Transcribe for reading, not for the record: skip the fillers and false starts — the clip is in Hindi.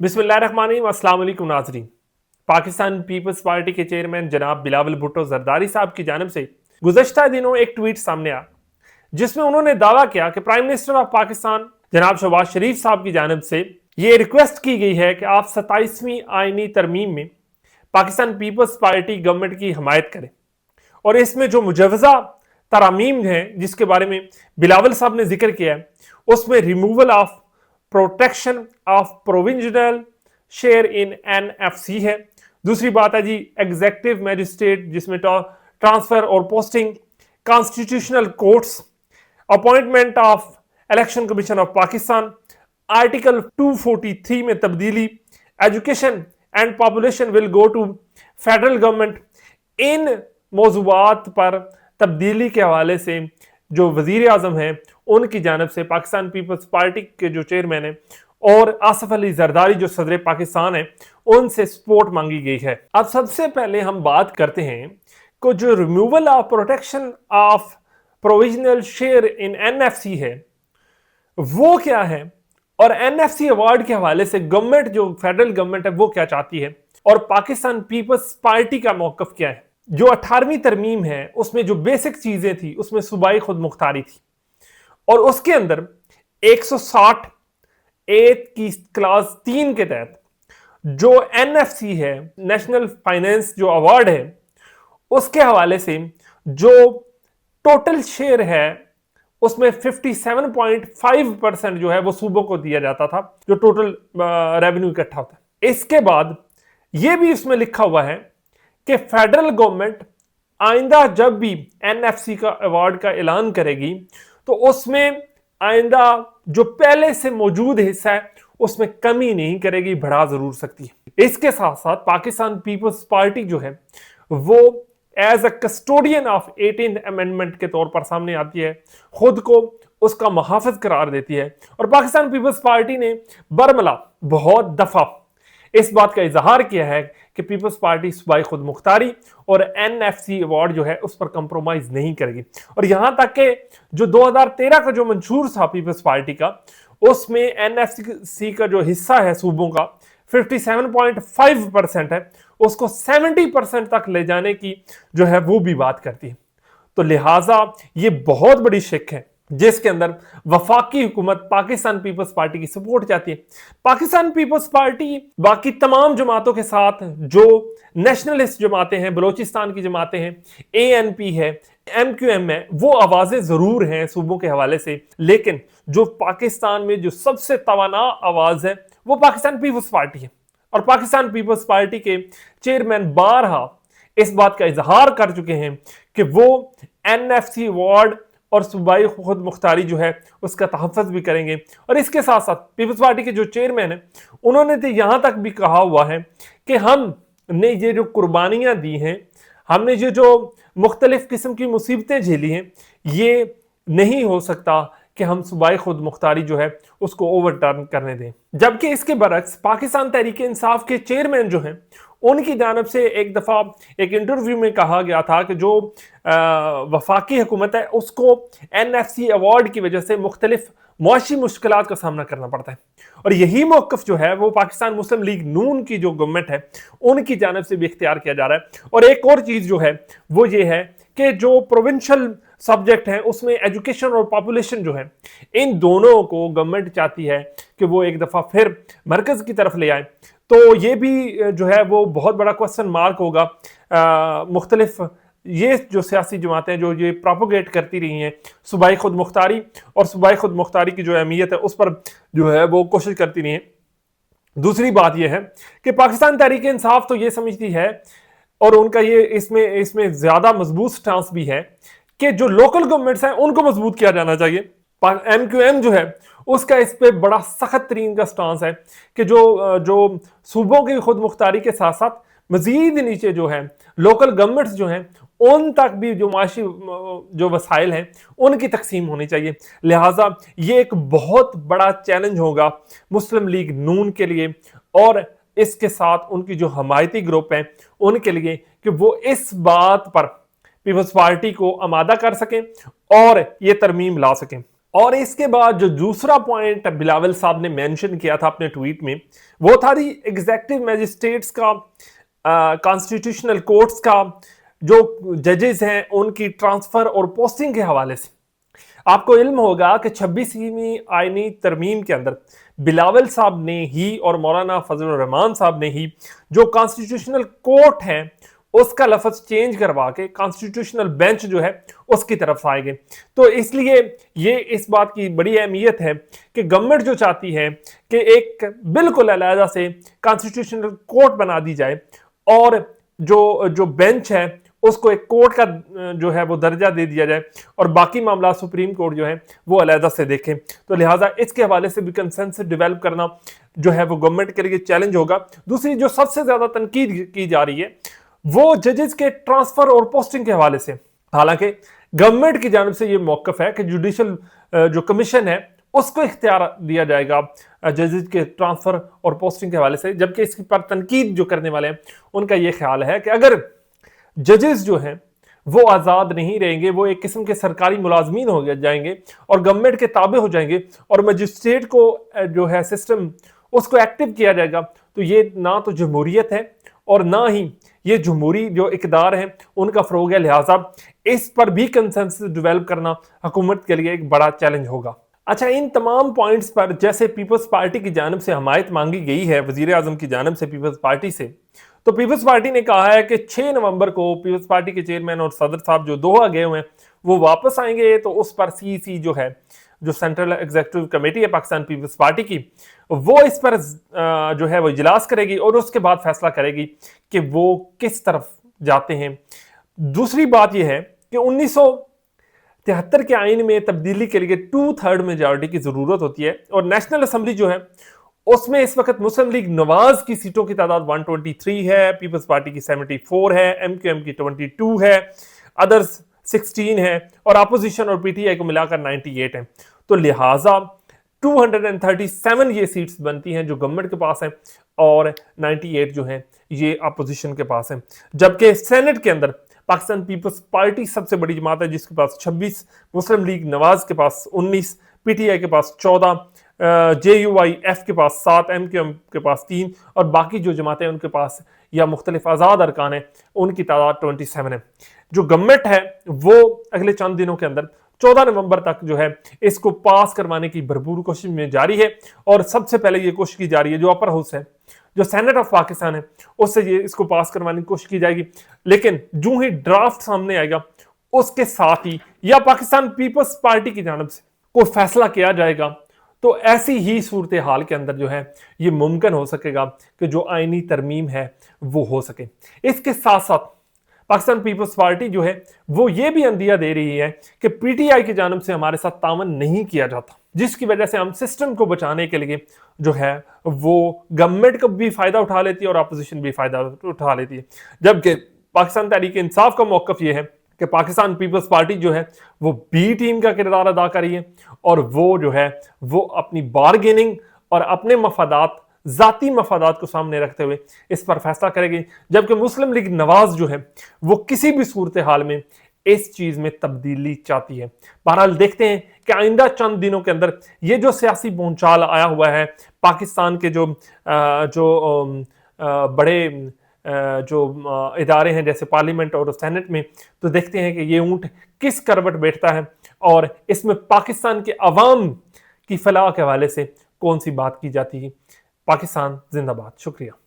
बिस्मिल्लाहिर्रहमानिर्रहीम। अस्सलाम वालेकुम नाज़रीन। पाकिस्तान पीपल्स पार्टी के चेयरमैन जनाब बिलावल भुट्टो जरदारी साहब की जानिब से गुज़श्ता दिनों एक ट्वीट सामने आया जिसमें उन्होंने दावा किया कि प्राइम मिनिस्टर ऑफ पाकिस्तान जनाब शहबाज शरीफ साहब की जानिब से ये रिक्वेस्ट की गई है कि आप 27वीं आईनी तरमीम में पाकिस्तान पीपल्स पार्टी गवर्नमेंट की हमायत करें और इसमें जो मुजवजा तरामीम है जिसके बारे में बिलावल साहब ने जिक्र किया है उसमें removal of protection of provincial share in NFC है। दूसरी बात है जी एग्जेक्टिव मैजिस्ट्रेट जिसमें ट्रांसफर और posting, constitutional courts, appointment of election commission of Pakistan, article 243 में तब्दीली, education and population will go to federal government. इन मौजूआत पर तब्दीली के हवाले से जो वजीर आजम है उनकी जानब से पाकिस्तान पीपल्स पार्टी के जो चेयरमैन है और आसिफ अली जरदारी जो सदर पाकिस्तान है उनसे सपोर्ट मांगी गई है। अब सबसे पहले हम बात करते हैं कि जो removal of protection of provisional share in NFC है वो क्या है और एनएफसी अवार्ड के हवाले से गवर्नमेंट जो फेडरल गवर्नमेंट है वो क्या चाहती है और पाकिस्तान पीपल्स पार्टी का मौकफ क्या है। जो 18वीं तरमीम है उसमें जो बेसिक चीजें थी उसमें सूबाई खुद मुख्तारी थी और उसके अंदर 160 एट की क्लास 3 के तहत जो एनएफसी है नेशनल फाइनेंस जो अवार्ड है उसके हवाले से जो टोटल शेयर है उसमें 57.5% जो है वो सूबों को दिया जाता था जो टोटल रेवेन्यू इकट्ठा होता है। इसके बाद ये भी उसमें लिखा हुआ है कि फेडरल गवर्नमेंट आइंदा जब भी एनएफसी का अवार्ड का ऐलान करेगी तो उसमें आइंदा जो पहले से मौजूद हिस्सा है उसमें कमी नहीं करेगी, बढ़ा जरूर सकती है। इसके साथ साथ पाकिस्तान पीपल्स पार्टी जो है वो as a custodian of 18th amendment के तौर पर सामने आती है, खुद को उसका मुहाफिज करार देती है और पाकिस्तान पीपल्स पार्टी ने बरमला बहुत दफा इस बात का इजहार किया है कि पीपल्स पार्टी सूबाई खुद मुख्तारी और एनएफसी अवार्ड जो है उस पर कंप्रोमाइज नहीं करेगी। और यहां तक कि जो 2013 का जो मंशूर था पीपल्स पार्टी का उसमें एनएफसी का जो हिस्सा है सूबों का 57.5% है, उसको 70% तक ले जाने की जो है वो भी बात करती है। तो लिहाजा ये बहुत बड़ी शिक है जिसके अंदर वफाकी हुकूमत पाकिस्तान पीपल्स पार्टी की सपोर्ट चाहती है। पाकिस्तान पीपल्स पार्टी बाकी तमाम जमातों के साथ जो नेशनलिस्ट जमातें हैं, बलोचिस्तान की जमातें हैं, एएनपी है, एमक्यूएम है, वो आवाजें जरूर हैं सूबों के हवाले से, लेकिन जो पाकिस्तान में जो सबसे तवाना आवाज है वो पाकिस्तान पीपल्स पार्टी है। और पाकिस्तान पीपल्स पार्टी के चेयरमैन बारहा इस बात का इजहार कर चुके हैं कि वो एनएफसी अवार्ड और सूबाई खुद मुख्तारी जो है उसका तहफ़्फ़ुज़ भी करेंगे। और इसके साथ साथ पीपल्स पार्टी के जो चेयरमैन हैं उन्होंने तो यहाँ तक भी कहा हुआ है कि हमने ये जो कुर्बानियाँ दी हैं, हमने ये जो मुख्तलिफ किस्म की मुसीबतें झेली हैं, ये नहीं हो सकता कि हम सूबाई खुद मुख्तारी जो है उसको ओवरटर्न करने दें। जबकि इसके बरक्स पाकिस्तान तहरीक इंसाफ के चेयरमैन जो हैं उनकी जानब से एक दफ़ा एक इंटरव्यू में कहा गया था कि जो वफाकी हुकूमत है उसको एनएफसी अवार्ड की वजह से मुख्तलिफ मुआशी मुश्किलात का सामना करना पड़ता है और यही मौक़िफ़ जो है वो पाकिस्तान मुस्लिम लीग नून की जो गवर्नमेंट है उनकी जानब से भी इख्तियार किया जा रहा है। और एक और चीज़ जो है वो ये है कि जो प्रोविंशियल सब्जेक्ट है उसमें एजुकेशन और पॉपुलेशन जो है इन दोनों को गवर्नमेंट चाहती है कि वो एक दफ़ा फिर मरकज़ की तरफ ले आए। तो ये भी जो है वो बहुत बड़ा क्वेश्चन मार्क होगा। मुख्तलिफ ये जो सियासी जमातें जो ये प्रोपोगेट करती रही हैं सूबाई खुद मुख्तारी और सूबाई खुद मुख्तारी की जो अहमियत है उस पर जो है वो कोशिश करती रही हैं। दूसरी बात यह है कि पाकिस्तान तहरीक इंसाफ तो ये समझती है और उनका ये इसमें ज्यादा मजबूत स्टांस भी है कि जो लोकल गवर्नमेंट्स हैं उनको मजबूत किया जाना चाहिए। एमक्यूएम जो है उसका इस पे बड़ा सख्त तरीन का स्टांस है कि जो सूबों की खुद मुख्तारी के साथ साथ मजीद नीचे जो है लोकल गवर्नमेंट्स जो हैं उन तक भी जो माशी जो वसाइल हैं उनकी तकसीम होनी चाहिए। लिहाजा ये एक बहुत बड़ा चैलेंज होगा मुस्लिम लीग नून के लिए और इसके साथ उनकी जो हमायती ग्रुप हैं उनके लिए कि वो इस बात पर पीपल्स पार्टी को आमादा कर सकें और ये तरमीम ला सकें। और इसके बाद जो दूसरा पॉइंट बिलावल साहब ने मेंशन किया था अपने ट्वीट में, वो था दी एग्जीक्यूटिव मैजिस्ट्रेट्स का, कॉन्स्टिट्यूशनल कोर्ट्स का जो जजेस हैं उनकी ट्रांसफर और पोस्टिंग के हवाले से। आपको इल्म होगा कि 26वीं आईनी तरमीम के अंदर बिलावल साहब ने ही और मौलाना फजलुर रहमान साहब ने ही जो कॉन्स्टिट्यूशनल कोर्ट है उसका लफ्ज चेंज करवा के कॉन्स्टिट्यूशनल बेंच जो है उसकी तरफ आए गए। तो इसलिए ये इस बात की बड़ी अहमियत है कि गवर्नमेंट जो चाहती है कि एक बिल्कुल अलहदा से कॉन्स्टिट्यूशनल कोर्ट बना दी जाए और जो जो बेंच है उसको एक कोर्ट का जो है वो दर्जा दे दिया जाए और बाकी मामला सुप्रीम कोर्ट जो है वो अलहदा से देखे। तो लिहाजा इसके हवाले से भी कंसेंसस डेवलप करना जो है वो गवर्नमेंट के लिए चैलेंज होगा। दूसरी जो सबसे ज्यादा तनकीद की जा रही है वो जजेस के ट्रांसफर और पोस्टिंग के हवाले से। हालांकि गवर्नमेंट की जानब से ये मौकफ है कि जुडिशल जो कमीशन है उसको इख्तियार दिया जाएगा जजेस के ट्रांसफर और पोस्टिंग के हवाले से, जबकि इसकी पर तनकीद जो करने वाले हैं उनका ये ख्याल है कि अगर जजेस जो हैं वो आज़ाद नहीं रहेंगे, वो एक किस्म के सरकारी मुलाजमीन हो जाएंगे और गवर्नमेंट के ताबे हो जाएंगे और मजिस्ट्रेट को जो है सिस्टम उसको एक्टिव किया जाएगा, तो ये ना तो जमहूरियत है और ना ही ये जमहूरी जो इकदार है उनका फरोग है। लिहाजा इस पर भी कंसेंसस डेवलप करना हुकूमत के लिए एक बड़ा चैलेंज होगा। अच्छा, इन तमाम पॉइंट्स पर जैसे पीपल्स पार्टी की जानब से हमायत मांगी गई है वजीर आजम की जानब से पीपल्स पार्टी से, तो पीपल्स पार्टी ने कहा है कि 6 नवंबर को पीपल्स पार्टी के चेयरमैन और सदर साहब जो दोहा गए हुए हैं वो वापस आएंगे, तो उस पर सीईसी जो है जो सेंट्रल एग्जीक्यूटिव कमेटी है पाकिस्तान पीपल्स पार्टी की, वो इस पर जो है वो इजलास करेगी और उसके बाद फैसला करेगी कि वो किस तरफ जाते हैं। दूसरी बात यह है कि 1973 के आइन में तब्दीली के लिए 2/3 मेजॉरिटी की जरूरत होती है और नेशनल असेंबली जो है उसमें इस वक्त मुस्लिम लीग नवाज की सीटों की तादाद 123 है, पीपल्स पार्टी की 74 है, एमक्यूएम की 22 है, अदर्स 16 है और अपोजिशन और पीटीआई को मिलाकर 98 है। तो लिहाजा 237 ये सीट्स बनती हैं जो गवर्नमेंट के पास हैं और 98 जो हैं ये अपोजिशन के पास हैं। जबकि सेनेट के अंदर पाकिस्तान पीपल्स पार्टी सबसे बड़ी जमात है जिसके पास 26, मुस्लिम लीग नवाज के पास 19, पीटीआई के पास 14, JUIF के पास 7, एमक्यूएम के पास 3 और बाकी जो जमातें उनके पास या मुख्तलिफ आज़ाद अरकान है उनकी तादाद 27 है। जो गवर्नमेंट है वो अगले चंद दिनों के अंदर 14 नवंबर तक जो है इसको पास करवाने की भरपूर कोशिश में जारी है और सबसे पहले ये कोशिश की जा रही है जो अपर हाउस है, जो सेनेट ऑफ पाकिस्तान है, उससे ये इसको पास करवाने की कोशिश की जाएगी। लेकिन जो ही ड्राफ्ट सामने आएगा उसके साथ ही या पाकिस्तान पीपल्स पार्टी की जानब से कोई फैसला किया जाएगा, तो ऐसी ही सूरत हाल के अंदर जो है ये मुमकिन हो सकेगा कि जो आईनी तरमीम है वो हो सके। इसके साथ साथ पाकिस्तान पीपल्स पार्टी जो है वो ये भी अंदिया दे रही है कि पीटीआई की जानब से हमारे साथ तावन नहीं किया जाता, जिसकी वजह से हम सिस्टम को बचाने के लिए जो है वो गवर्नमेंट का भी फायदा उठा लेती है और अपोजिशन भी फायदा उठा लेती है। जबकि पाकिस्तान तहरीक इंसाफ का मौकफ ये है कि पाकिस्तान पीपल्स पार्टी जो है वो बी टीम का किरदार अदा कर रही है और वो जो है वो अपनी बारगेनिंग और अपने मफादात, जाती मफादात को सामने रखते हुए इस पर फैसला करेगी। जबकि मुस्लिम लीग नवाज जो है वो किसी भी सूरत हाल में इस चीज में तब्दीली चाहती है। बहरहाल देखते हैं कि आइंदा चंद दिनों के अंदर ये जो सियासी भूचाल आया हुआ है पाकिस्तान के जो बड़े जो इदारे हैं जैसे पार्लियामेंट और सेनेट में, तो देखते हैं कि ये ऊंट किस करवट बैठता है और इसमें पाकिस्तान के अवाम की फलाह के हवाले से कौन सी बात की जाती है। पाकिस्तान जिंदाबाद। शुक्रिया।